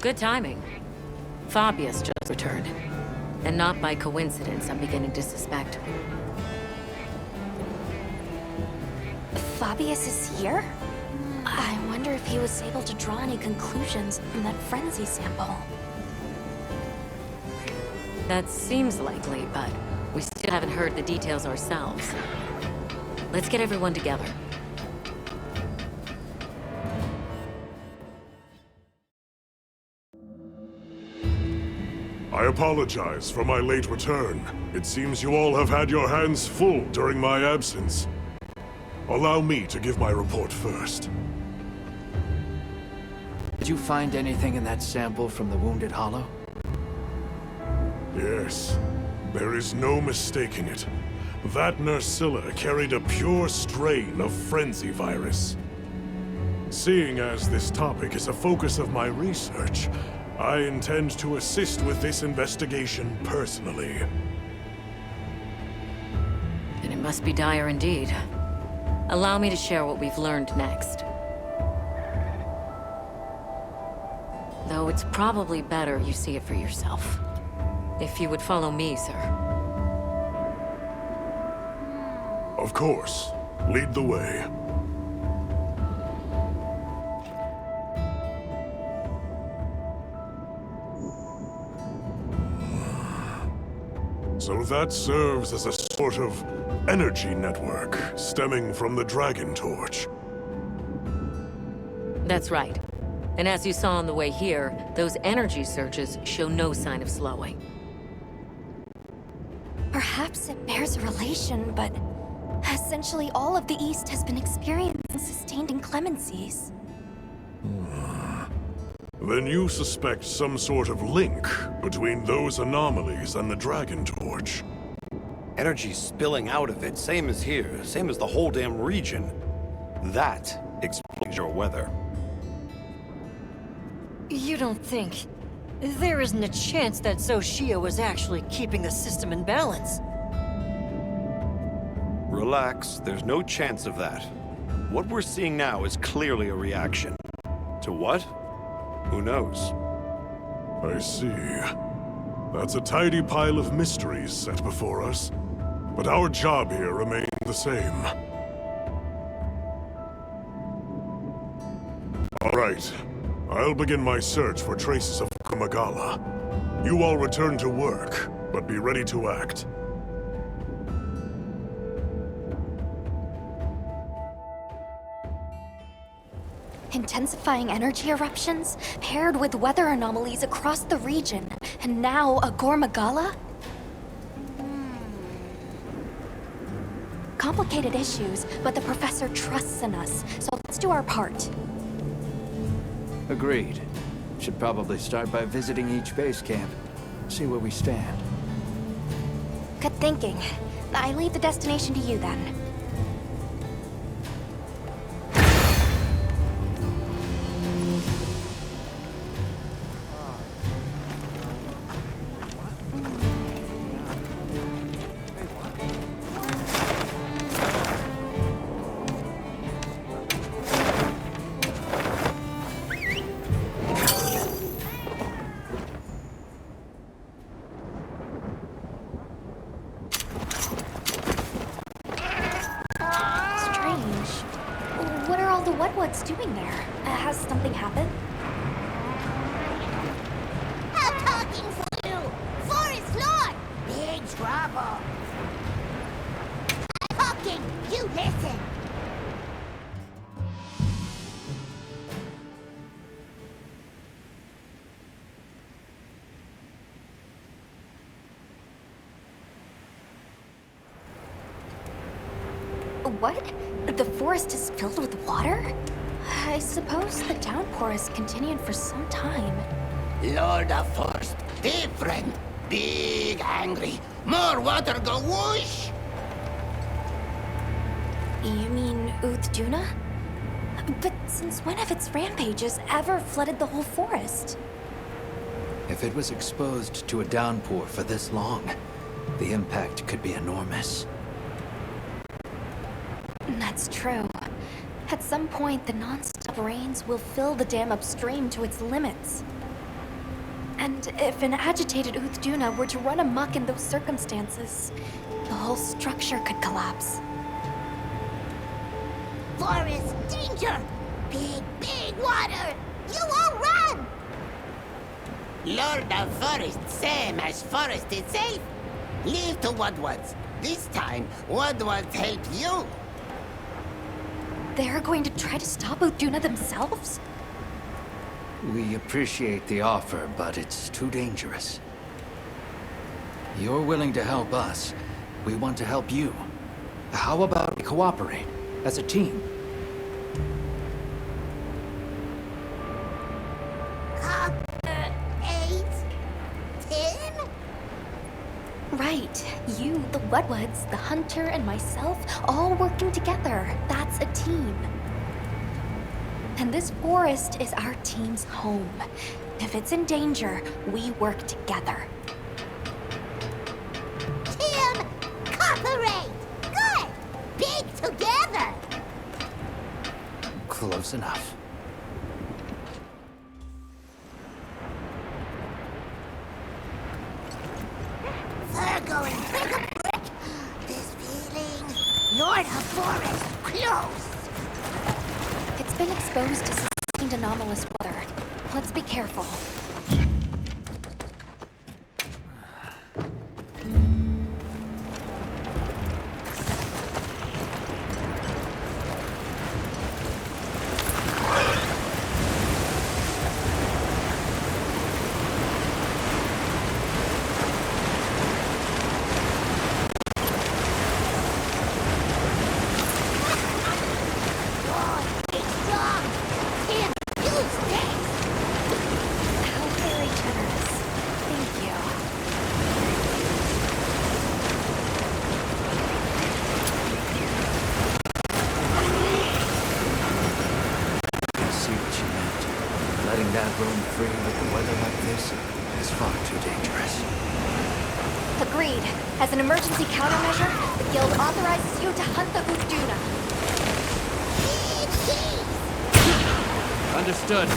Good timing. Fabius just returned. And not by coincidence, I'm beginning to suspect. Fabius is here? I wonder if he was able to draw any conclusions from that frenzy sample. That seems likely, but we still haven't heard the details ourselves. Let's get everyone together. I apologize for my late return. It seems you all have had your hands full during my absence. Allow me to give my report first. Did you find anything in that sample from the Wounded Hollow? Yes. There is no mistaking it. That Nursilla carried a pure strain of frenzy virus. Seeing as this topic is a focus of my research, I intend to assist with this investigation personally. And it must be dire indeed. Allow me to share what we've learned next. Though it's probably better you see it for yourself. If you would follow me, sir. Of course. Lead the way. So that serves as a sort of energy network stemming from the Dragon Torch. That's right. And as you saw on the way here, those energy surges show no sign of slowing. Perhaps it bears a relation, but essentially all of the East has been experiencing sustained inclemencies. Then you suspect some sort of link between those anomalies and the Dragon Torch. Energy spilling out of it, same as here, same as the whole damn region. That explains your weather. You don't think... There isn't a chance that Xochitl was actually keeping the system in balance? Relax, there's no chance of that. What we're seeing now is clearly a reaction. To what? Who knows? I see. That's a tidy pile of mysteries set before us. But our job here remains the same. All right. I'll begin my search for traces of Kumagala. You all return to work, but be ready to act. Intensifying energy eruptions, paired with weather anomalies across the region, and now a Gormagala? Complicated issues, but the professor trusts in us, so let's do our part. Agreed. Should probably start by visiting each base camp. See where we stand. Good thinking. I leave the destination to you then. What's doing there? Has something happened? I'm talking for you! Forest Lord! Big trouble! I'm talking! You listen! What? The forest is filled with water? I suppose the downpour has continued for some time. Lord of Force, different, big, angry, more water go whoosh! You mean Duna? But since when have its rampages ever flooded the whole forest? If it was exposed to a downpour for this long, the impact could be enormous. That's true. At some point, the non-stop rains will fill the dam upstream to its limits. And if an agitated Duna were to run amok in those circumstances, the whole structure could collapse. Forest, danger! Big water! You won't run! Lord of Forest, same as Forest itself. Leave to Woodwards. This time, Woodwards help you. They're going to try to stop Duna themselves? We appreciate the offer, but it's too dangerous. You're willing to help us. We want to help you. How about we cooperate as a team? Copper 8? 10? Right. You, the Woodwards, the Hunter, and myself, all working together. That's a team. And this forest is our team's home. If it's in danger, we work together. Team Cooperate! Good! Big together! Close enough. Virgo and Brick. This feeling. North of Forest, close! It's been exposed to sustained anomalous weather. Let's be careful. How very generous. Thank you. I see what you meant. Letting that roam free with the weather like this is far too dangerous. Agreed. As an emergency countermeasure, the Guild authorizes you to hunt the Duna. Understood.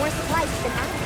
more supplies to the alley.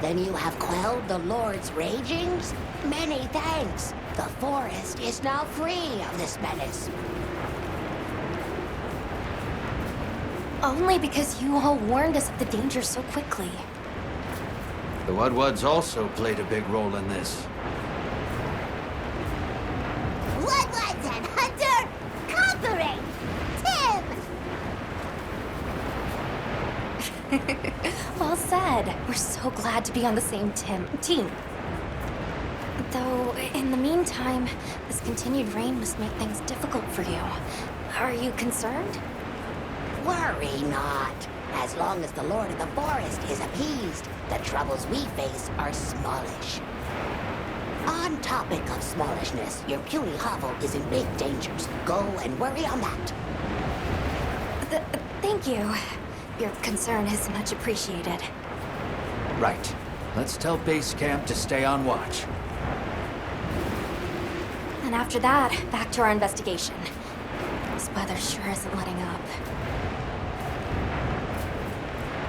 Then you have quelled the Lord's ragings? Many thanks. The forest is now free of this menace. Only because you all warned us of the danger so quickly. The Wudwuds also played a big role in this. Wudwuds and Hunter, conquering! Tim! Well said. We're so glad to be on the same team. Though, in the meantime, this continued rain must make things difficult for you. Are you concerned? Worry not. As long as the Lord of the Forest is appeased, the troubles we face are smallish. On topic of smallishness, your puny hovel is in big dangers. Go and worry on that. Thank you. Your concern is much appreciated. Right. Let's tell base camp to stay on watch. And after that, back to our investigation. This weather sure isn't letting up.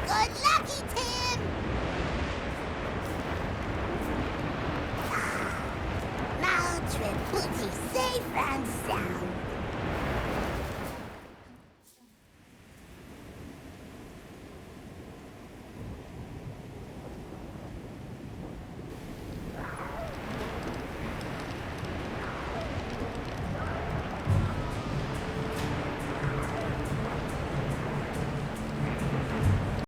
Good lucky, Tim! Now trip booty safe and sound.